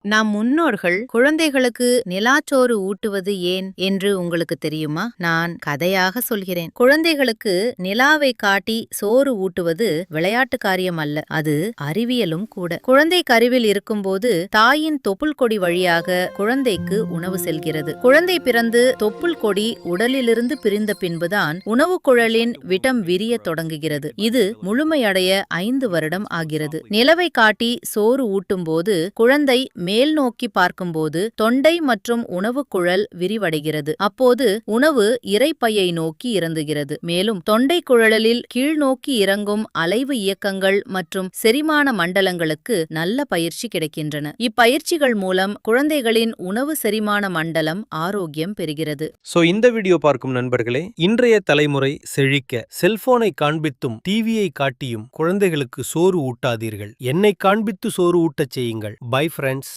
நம் முன்னோர்கள் குழந்தைகளுக்கு நிலாச்சோறு ஊட்டுவது ஏன் என்று உங்களுக்கு தெரியுமா? நான் கதையாக சொல்கிறேன். குழந்தைகளுக்கு நிலாவை காட்டி சோறு ஊட்டுவது விளையாட்டு காரியம் அல்ல, அது அறிவியலும் கூட. குழந்தை கருவில் இருக்கும்போது தாயின் தொப்புள் கொடி வழியாக குழந்தைக்கு உணவு செல்கிறது. குழந்தை பிறந்து தொப்புள் கொடி உடலிலிருந்து பிரிந்த பின்புதான் உணவு குழலின் விட்டம் விரிய தொடங்குகிறது. இது முழுமையடைய 5 வருடம் ஆகிறது. நிலவை காட்டி சோறு ஊட்டும் போது குழந்தை மேல் நோக்கி பார்க்கும்போது தொண்டை மற்றும் உணவு குழல் விரிவடைகிறது. அப்போது உணவு இரைப்பையை நோக்கி இறங்குகிறது. மேலும் தொண்டை குழலில் கீழ் நோக்கி இறங்கும் அலைவு இயக்கங்கள் மற்றும் செரிமான மண்டலங்களுக்கு நல்ல பயிற்சி கிடைக்கின்றன. இப்பயிற்சிகள் மூலம் குழந்தைகளின் உணவு செரிமான மண்டலம் ஆரோக்கியம் பெறுகிறது. இந்த வீடியோ பார்க்கும் நண்பர்களே, இன்றைய தலைமுறை செழிக்க செல்போனை காண்பித்தும் டிவியை காட்டியும் குழந்தைகளுக்கு சோறு ஊட்டாதீர்கள். என்னை காண்பித்து சோறு ஊட்டச் செய்யுங்கள். Bye friends.